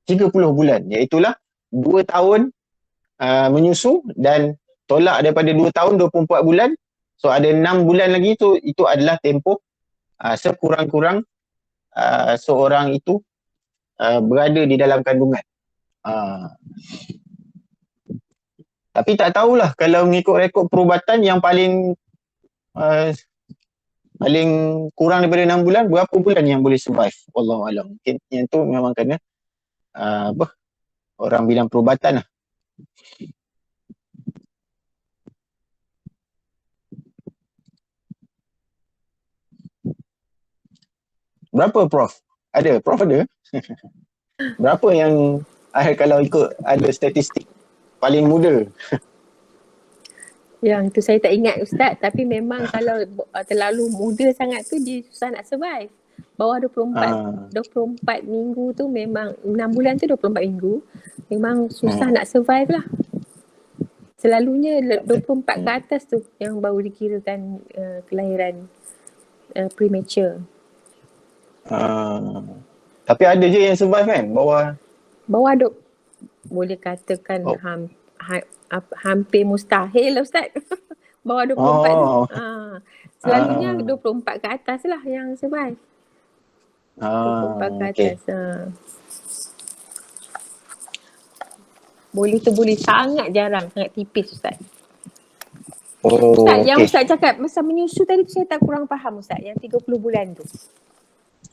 30 bulan, iaitulah 2 tahun menyusu dan tolak daripada 2 tahun 24 bulan. So ada 6 bulan lagi, itu adalah tempoh sekurang-kurang seorang itu berada di dalam kandungan. Tapi tak tahulah kalau mengikut rekod perubatan yang paling kurang daripada 6 bulan, berapa bulan yang boleh survive? Wallahualam. Mungkin yang tu memang kena orang bidang perubatan lah. Berapa Prof? Prof ada? Berapa yang kalau ikut ada statistik paling muda? Yang tu saya tak ingat Ustaz, tapi memang kalau terlalu muda sangat tu dia susah nak survive. Bawah 24 minggu tu memang 6 bulan tu 24 minggu memang susah nak survive lah. Selalunya 24 ke atas tu yang baru dikirakan kelahiran premature. Tapi ada je yang survive kan? Bawah boleh katakan hampir mustahil lah Ustaz. Bawah 24 tu. Selalunya 24 ke atas lah yang survive. 24 ke atas. Boleh sangat jarang, sangat tipis Ustaz. Ustaz, yang Ustaz cakap masa menyusu tadi saya tak kurang faham Ustaz, yang 30 bulan tu.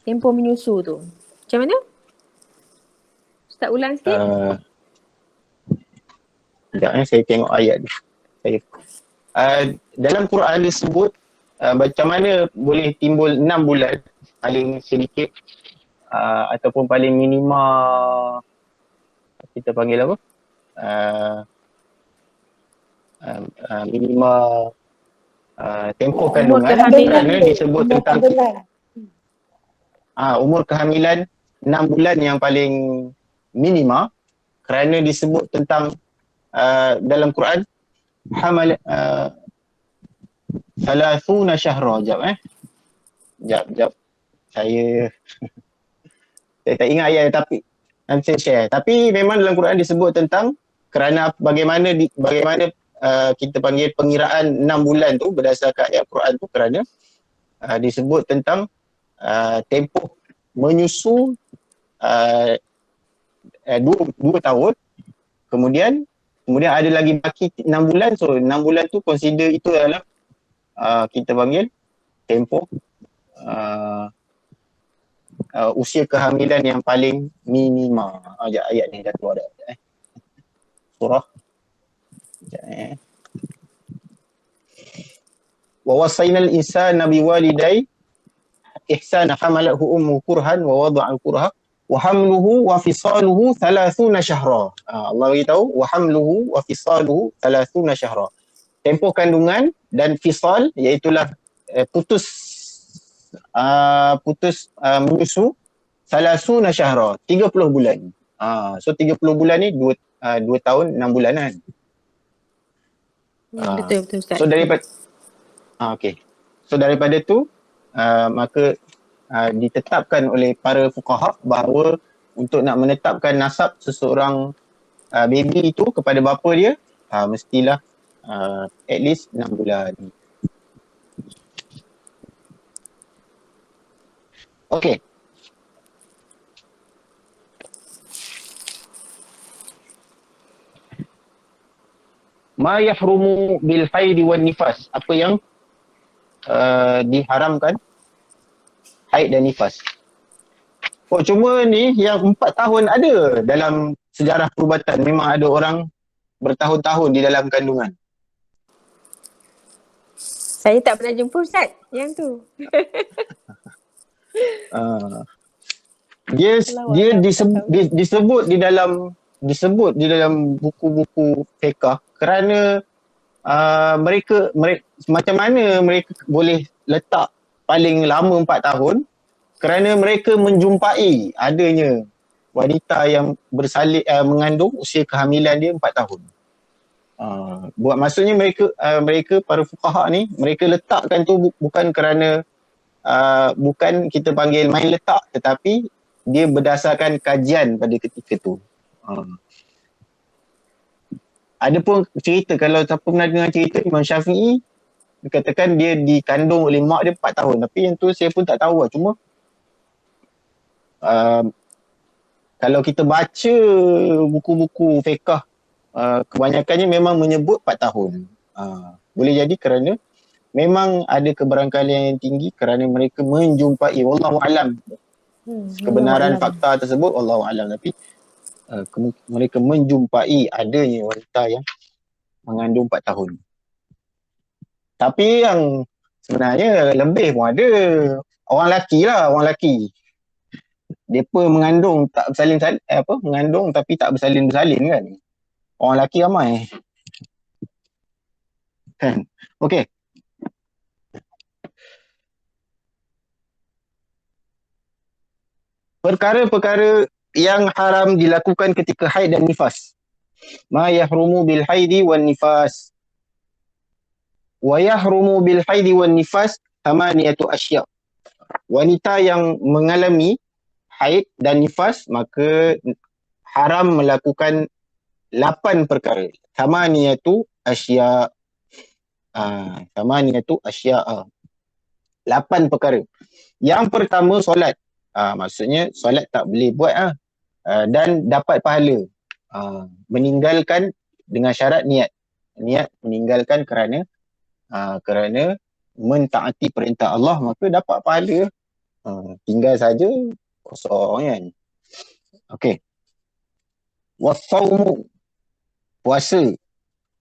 Tempoh menyusu tu. Macam mana? Ustaz ulang sikit. Sekejap saya tengok ayat ni. Dalam Quran disebut macam mana boleh timbul 6 bulan paling sedikit ataupun paling minima, kita panggil apa? Minima tempoh kandungan, kerana disebut tentang umur kehamilan 6 bulan yang paling minima, kerana disebut tentang dalam Quran Thalathuna syahra. Jap. Saya tak ingat ayat tapi nanti saya share. Tapi memang dalam Quran disebut tentang kerana bagaimana kita panggil pengiraan 6 bulan tu berdasarkan ayat Quran tu kerana disebut tentang tempoh menyusu 2 tahun, kemudian ada lagi baki 6 bulan. So 6 bulan tu consider itu adalah kita panggil tempoh usia kehamilan yang paling minima. Ayat ni dah keluar dah. Surah. Wa wasainal insana biwalidayhi ihsana hamalathu ummuhu kurhan wa wada'al kurha wa hamluhu wa fisaluhu 30 syahra. Allah beritahu wa hamluhu wa fisaluhu 30 syahra. Tempoh kandungan dan fisal iaitulah putus menyusu 30 syahra, 30 bulan. So 30 bulan ni 2 tahun 6 bulan kan. Betul Ustaz. So daripada So daripada tu maka ditetapkan oleh para fuqaha bahawa untuk nak menetapkan nasab seseorang baby itu kepada bapa dia mestilah at least 6 bulan. Okey. Ma yahrumu bil haidi wan nifas. Apa yang diharamkan haid dan nifas. Cuma ni yang 4 tahun ada dalam sejarah perubatan. Memang ada orang bertahun-tahun di dalam kandungan. Saya tak pernah jumpa Ustaz yang tu. Dia disebut di dalam buku-buku fiqh kerana mereka macam mana mereka boleh letak paling lama 4 tahun kerana mereka menjumpai adanya wanita yang mengandung usia kehamilan dia 4 tahun. Maksudnya mereka para fuqaha ni mereka letakkan tu bukan kerana bukan kita panggil main letak, tetapi dia berdasarkan kajian pada ketika tu. Ada pun cerita, kalau siapa pernah dengar cerita Imam Syafi'i, dikatakan dia dikandung oleh mak dia 4 tahun. Tapi yang tu saya pun tak tahu lah. Cuma kalau kita baca buku-buku fiqh, kebanyakannya memang menyebut 4 tahun. Boleh jadi kerana memang ada kebarangkalian yang tinggi kerana mereka menjumpai, wallahu alam. Kebenaran fakta tersebut wallahu alam, tapi mereka menjumpai adanya wanita yang mengandung 4 tahun. Tapi yang sebenarnya lebih pun ada. Orang lelaki. Depa mengandung tak bersalin mengandung tapi tak bersalin-bersalin kan. Orang lelaki ramai. Kan? Okey. Perkara-perkara yang haram dilakukan ketika haid dan nifas. Ma yahrumu bil haidi wan nifas. Wa yahrumu bil haidi wan nifas thamaniyatu asya'. Wanita yang mengalami haid dan nifas maka haram melakukan 8 perkara. Thamaniyatu asya'. Thamaniyatu asya'. 8 perkara. Yang pertama solat. Maksudnya solat tak boleh buat dan dapat pahala. Meninggalkan dengan syarat niat. Niat meninggalkan kerana mentaati perintah Allah, maka dapat pahala. Tinggal saja kosong kan. Okey. Wasaumu, puasa.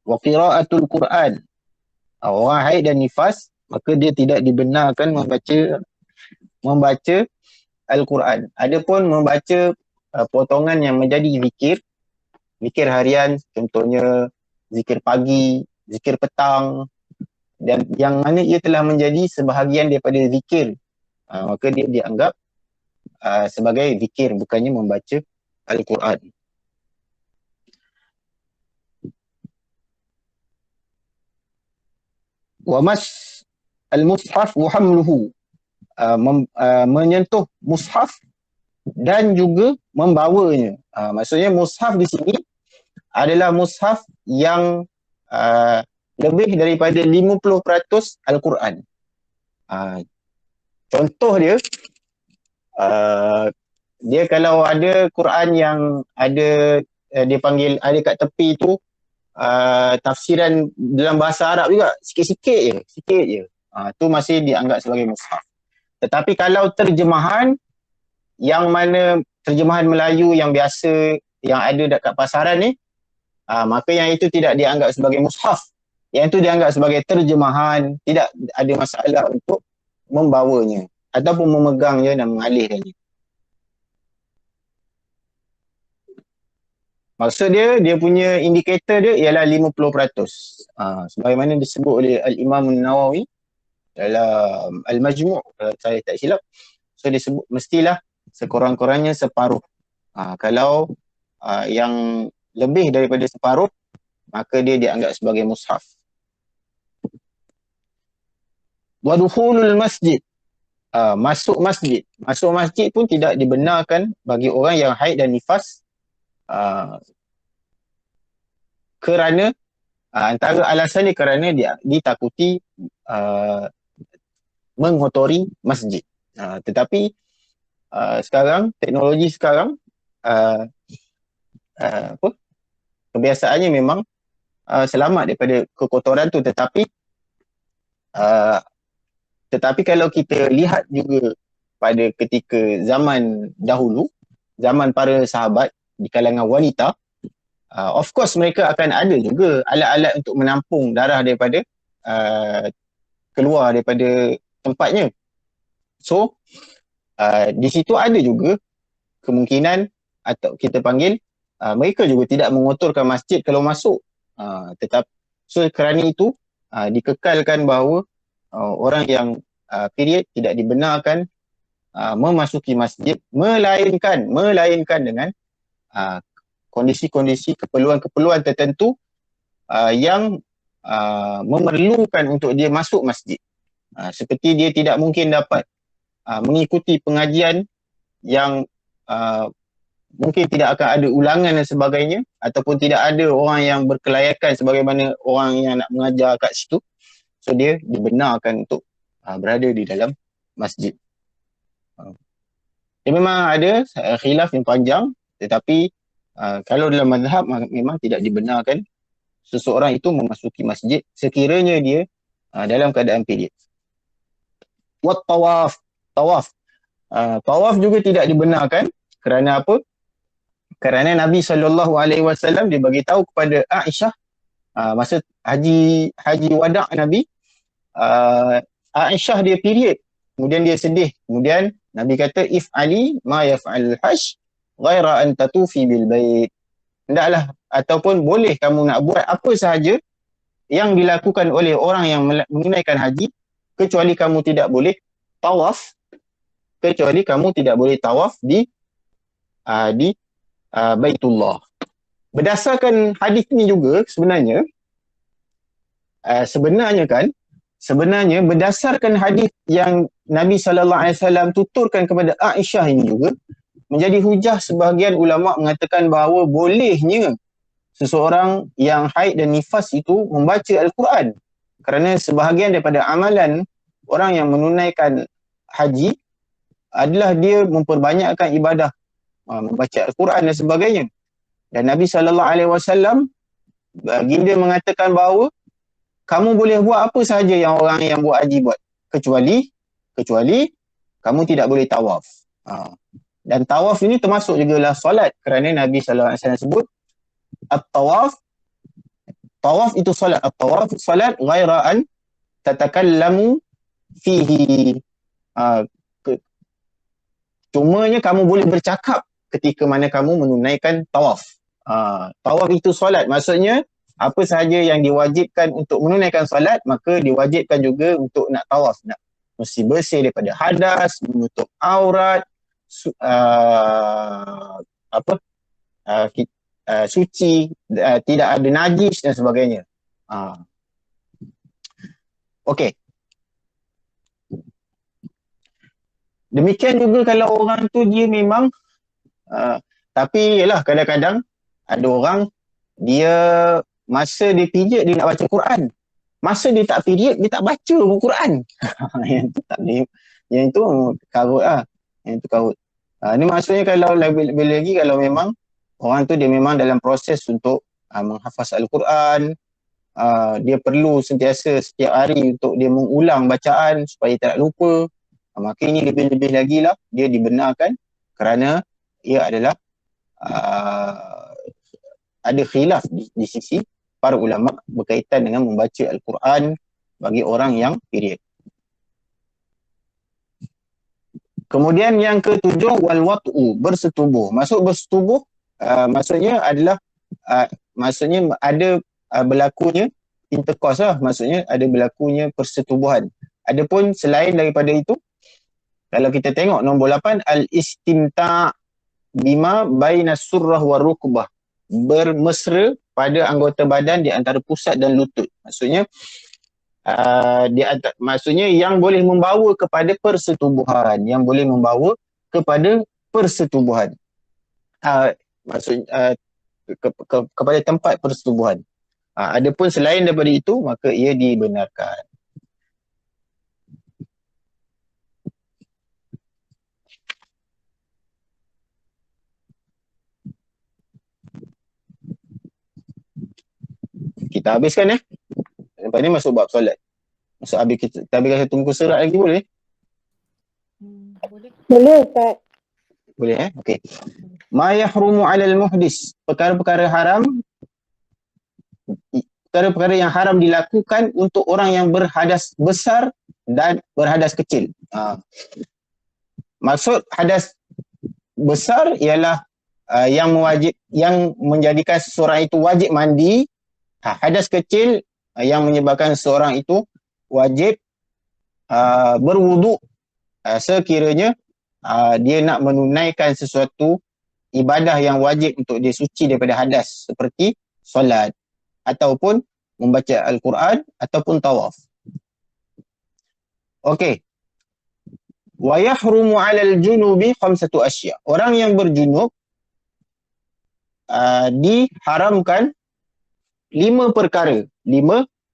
Wa qiraatul Quran. Orang haid dan nifas maka dia tidak dibenarkan membaca Al-Quran. Adapun membaca potongan yang menjadi zikir harian, contohnya zikir pagi, zikir petang, dan yang mana ia telah menjadi sebahagian daripada zikir, maka dia dianggap sebagai zikir, bukannya membaca Al-Quran. al-mushaf wa hamluhu, menyentuh mushaf dan juga membawanya. Maksudnya mushaf di sini adalah mushaf yang lebih daripada 50% Al-Quran. Contoh dia, dia kalau ada Quran yang ada dia panggil, ada kat tepi tu tafsiran dalam bahasa Arab juga, sikit je. Tu masih dianggap sebagai mushaf. Tetapi kalau terjemahan yang mana terjemahan Melayu yang biasa yang ada dekat pasaran ni, maka yang itu tidak dianggap sebagai mushaf. Yang itu dianggap sebagai terjemahan, tidak ada masalah untuk membawanya ataupun memegangnya dan mengalihkannya. Maksud dia punya indikator dia ialah 50%. Sebagaimana disebut oleh Al-Imam Nawawi dalam Al-Majmu', kalau saya tak silap. So disebut mestilah sekurang-kurangnya separuh. Kalau yang lebih daripada separuh, maka dia dianggap sebagai mushaf. Wadukhulul masjid, masuk masjid. Masuk masjid pun tidak dibenarkan bagi orang yang haid dan nifas, kerana antara alasan dia kerana dia ditakuti mengotori masjid. Tetapi sekarang, teknologi sekarang, kebiasaannya memang selamat daripada kekotoran tu, tetapi kalau kita lihat juga pada ketika zaman dahulu, zaman para sahabat di kalangan wanita, of course mereka akan ada juga alat-alat untuk menampung darah daripada keluar daripada tempatnya. So di situ ada juga kemungkinan, atau kita panggil, mereka juga tidak mengotorkan masjid kalau masuk. Tetapi so kerana itu dikekalkan bahawa orang yang period tidak dibenarkan memasuki masjid, melainkan dengan kondisi-kondisi keperluan-keperluan tertentu yang memerlukan untuk dia masuk masjid. Seperti dia tidak mungkin dapat mengikuti pengajian yang mungkin tidak akan ada ulangan dan sebagainya, ataupun tidak ada orang yang berkelayakan sebagaimana orang yang nak mengajar kat situ. So dia dibenarkan untuk berada di dalam masjid. Dia memang ada khilaf yang panjang, tetapi kalau dalam mazhab memang tidak dibenarkan seseorang itu memasuki masjid sekiranya dia dalam keadaan period. Wat tawaf. Tawaf juga tidak dibenarkan. Kerana apa? Kerana Nabi SAW dia bagi tahu kepada Aisyah masa haji wada' Nabi, Aisyah dia period, kemudian dia sedih, kemudian Nabi kata if'ali ma yaf'al hajj ghaira an tatufi bil bait. Hendaklah ataupun boleh kamu nak buat apa sahaja yang dilakukan oleh orang yang menunaikan haji, kecuali kamu tidak boleh tawaf, di Baitullah. Berdasarkan hadis ni juga sebenarnya berdasarkan hadis yang Nabi SAW tuturkan kepada Aisyah ini juga menjadi hujah. Sebahagian ulama mengatakan bahawa bolehnya seseorang yang haid dan nifas itu membaca Al-Quran, kerana sebahagian daripada amalan orang yang menunaikan haji adalah dia memperbanyakkan ibadah, membaca Al-Quran dan sebagainya. Dan Nabi SAW baginda mengatakan bahawa kamu boleh buat apa sahaja yang orang yang buat haji buat, kecuali kamu tidak boleh tawaf. Dan tawaf ini termasuk juga lah solat, kerana Nabi SAW sebut at-tawaf itu solat. At-tawaf solat ghaira an tatakallamu fihi. Cumanya kamu boleh bercakap ketika mana kamu menunaikan tawaf. Tawaf itu solat, maksudnya apa sahaja yang diwajibkan untuk menunaikan solat, maka diwajibkan juga untuk nak tawaf. Nak mesti bersih daripada hadas, menutup aurat, suci, tidak ada najis dan sebagainya. Okey. Demikian juga kalau orang tu dia memang tapi yalah kadang-kadang ada orang dia masa dia pijak dia nak baca Quran. Masa dia tak pijak dia tak baca pun Quran. Yang tu tak boleh. Yang tu karut lah. Yang tu karut. Ni maksudnya kalau lebih lagi kalau memang orang tu dia memang dalam proses untuk menghafaz Al-Quran, dia perlu sentiasa setiap hari untuk dia mengulang bacaan supaya tak lupa. Maka ini lebih-lebih lagi lah dia dibenarkan kerana ia adalah ada khilaf di sisi para ulama berkaitan dengan membaca Al-Quran bagi orang yang period. Kemudian yang ketujuh wal wat'u, bersetubuh. Maksud bersetubuh maksudnya adalah maksudnya ada berlakunya intercourse lah, maksudnya ada berlakunya persetubuhan. Adapun selain daripada itu, kalau kita tengok nombor 8 al-istimta' bima baina surrah wa rukbah, bermesra pada anggota badan di antara pusat dan lutut. Maksudnya maksudnya yang boleh membawa kepada persetubuhan, yang boleh membawa kepada persetubuhan. Maksudnya kepada tempat persetubuhan. Adapun selain daripada itu maka ia dibenarkan. Kita habiskan lepas ni masuk bab solat. Masuk habis kita habiskan satu muka surat lagi boleh? Boleh. Boleh Ustaz. Boleh okey. Ma yahrumu 'alal muhdis, perkara-perkara haram, perkara-perkara yang haram dilakukan untuk orang yang berhadas besar dan berhadas kecil. Maksud hadas besar ialah yang menjadikan seseorang itu wajib mandi. Hadas kecil yang menyebabkan seseorang itu wajib berwuduk sekiranya dia nak menunaikan sesuatu ibadah yang wajib untuk dia suci daripada hadas seperti solat ataupun membaca Al-Quran ataupun tawaf. Okey. Wa yahrumu 'alal junubi khamsatu asya. Orang yang berjunub diharamkan 5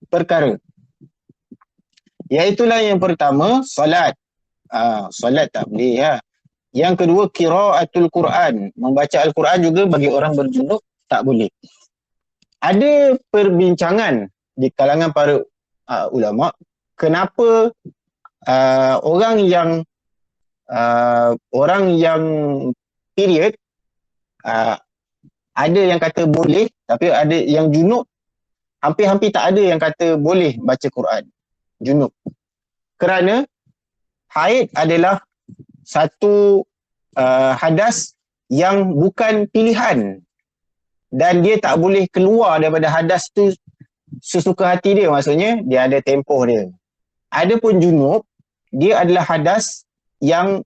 perkara. Iaitulah yang pertama solat. Solat tak boleh ya. Yang kedua qiraatul Quran, membaca Al-Quran juga bagi orang berjunub tak boleh. Ada perbincangan di kalangan para ulama kenapa orang yang period ada yang kata boleh, tapi ada yang junub hampir-hampir tak ada yang kata boleh baca Quran junub. Kerana haid adalah satu hadas yang bukan pilihan dan dia tak boleh keluar daripada hadas tu sesuka hati dia, maksudnya dia ada tempoh dia. Adapun junub, dia adalah hadas yang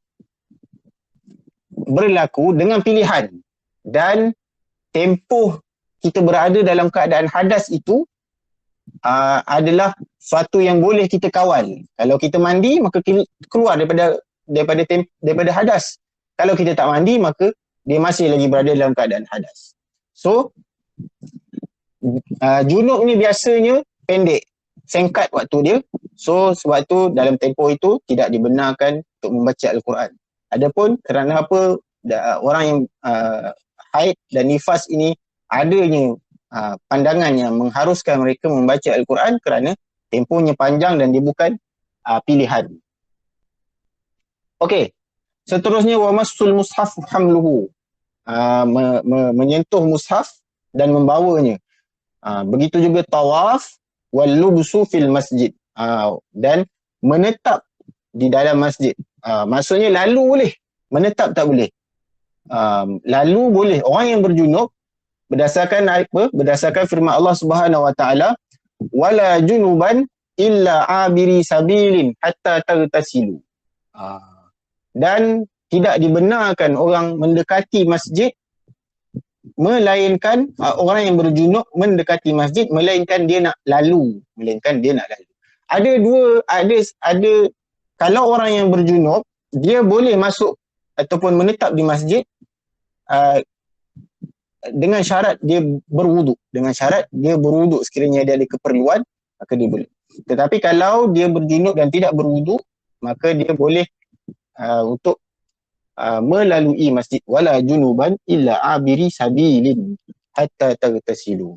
berlaku dengan pilihan dan tempoh kita berada dalam keadaan hadas itu adalah suatu yang boleh kita kawal. Kalau kita mandi maka keluar daripada hadas. Kalau kita tak mandi maka dia masih lagi berada dalam keadaan hadas. So junub ni biasanya pendek, singkat waktu dia. So sebab tu dalam tempoh itu tidak dibenarkan untuk membaca Al-Quran. Adapun kerana apa orang yang haid dan nifas ini adanya pandangan yang mengharuskan mereka membaca Al-Quran kerana tempohnya panjang dan dia bukan pilihan. Okey. Seterusnya wa massul mushaf hamluhu. Menyentuh mushaf dan membawanya. Begitu juga tawaf wal lubsu fil masjid. Dan menetap di dalam masjid. Maksudnya lalu boleh, menetap tak boleh. Lalu boleh. Orang yang berjunub berdasarkan apa? Berdasarkan firman Allah Subhanahu Wa Taala, wala junuban illa abiri sabilin hatta tagtasilu. Dan tidak dibenarkan orang mendekati masjid melainkan orang yang berjunub mendekati masjid melainkan dia nak lalu, Ada kalau orang yang berjunub dia boleh masuk ataupun menetap di masjid dengan syarat dia berwuduk. Dengan syarat dia berwuduk, sekiranya dia ada keperluan, maka dia boleh. Tetapi kalau dia berjunub dan tidak berwuduk, maka dia boleh untuk melalui masjid. Wala junuban illa abiri sabilin hatta tagtasilu.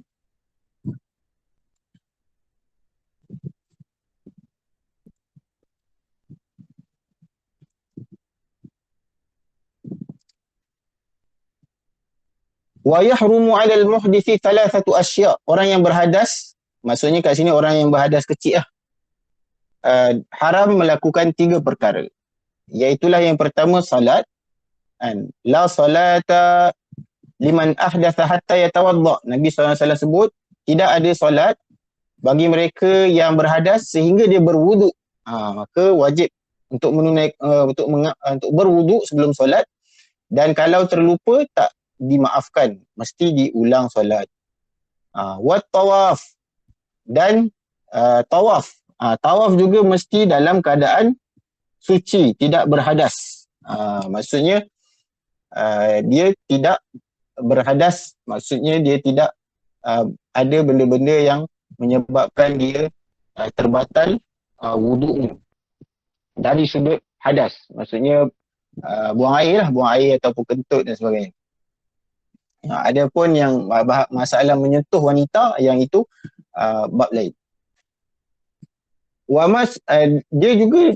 Wa yahrumu 'alal muhdithi thalathatu asya'. Orang yang berhadas, maksudnya kat sini orang yang berhadas kecil lah. Haram melakukan 3 perkara. Iaitulah yang pertama salat. La salata liman ahdatha hatta yatawadda. Nabi SAW sebut tidak ada solat bagi mereka yang berhadas sehingga dia berwuduk. Maka wajib untuk untuk berwuduk sebelum solat, dan kalau terlupa tak dimaafkan, mesti diulang solat. Wat tawaf, dan tawaf. Tawaf juga mesti dalam keadaan suci, tidak berhadas. Maksudnya dia tidak berhadas, maksudnya dia tidak ada benda-benda yang menyebabkan dia terbatal wuduknya dari sudut hadas. Maksudnya buang air ataupun kentut dan sebagainya. Ada pun yang masalah menyentuh wanita, yang itu bab lain. Dia juga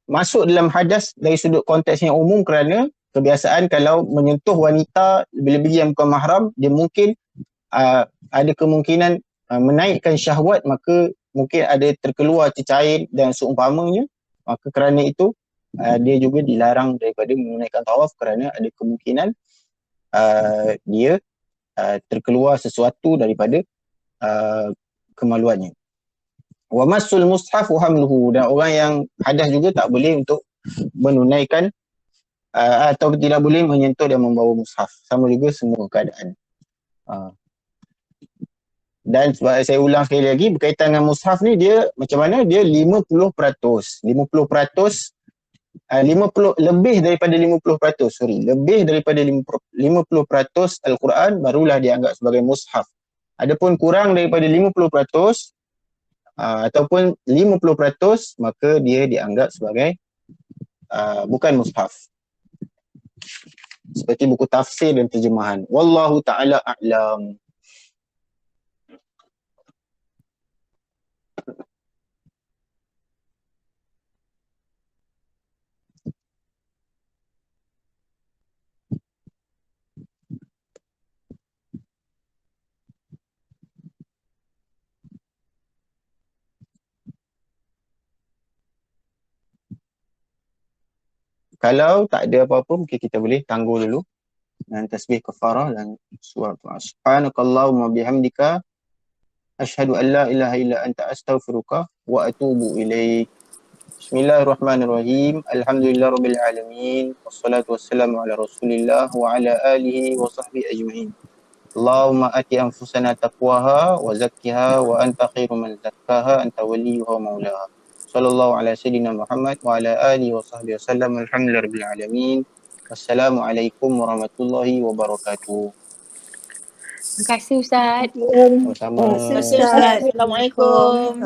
masuk dalam hadas dari sudut konteks yang umum kerana kebiasaan kalau menyentuh wanita lebih-lebih yang bukan mahram, dia mungkin ada kemungkinan menaikkan syahwat, maka mungkin ada terkeluar cecair dan seumpamanya. Maka kerana itu dia juga dilarang daripada menunaikan tawaf kerana ada kemungkinan dia terkeluar sesuatu daripada kemaluannya. Wa massul mushaf wa hamluhu, dan orang yang hadas juga tak boleh untuk menunaikan atau tidak boleh menyentuh dan membawa mushaf. Sama juga semua keadaan. Dan saya ulang sekali lagi, berkaitan dengan mushaf ni, dia macam mana? Dia 50%. 50%, lebih daripada 50%, lebih daripada 50% Al-Quran barulah dianggap sebagai mushaf. Adapun kurang daripada 50% ataupun 50%, maka dia dianggap sebagai bukan mushaf. Seperti buku tafsir dan terjemahan. Wallahu ta'ala a'lam. Kalau tak ada apa-apa, mungkin kita boleh tangguh dulu dengan tasbih kafarah dan surah Subhanakallahumma bihamdika asyhadu an la ilaha illa anta astaghfiruka wa atubu ilaik. Bismillahirrahmanirrahim. Alhamdulillahirabbil alamin. Wassalatu wassalamu ala Rasulillah wa ala alihi wa sahbihi ajma'in. Allahumma ati anfusana taqwaha wa zakkiha wa anta khairu man zakkaha anta waliyuha wa maulaha. Sallallahu ala sayyidina Muhammad wa ala alihi wa sahbihi wasallam. Alhamdulillahirabbil alamin. Wassalamualaikum warahmatullahi wabarakatuh. Terima kasih Ustaz. Sama-sama. Assalamualaikum.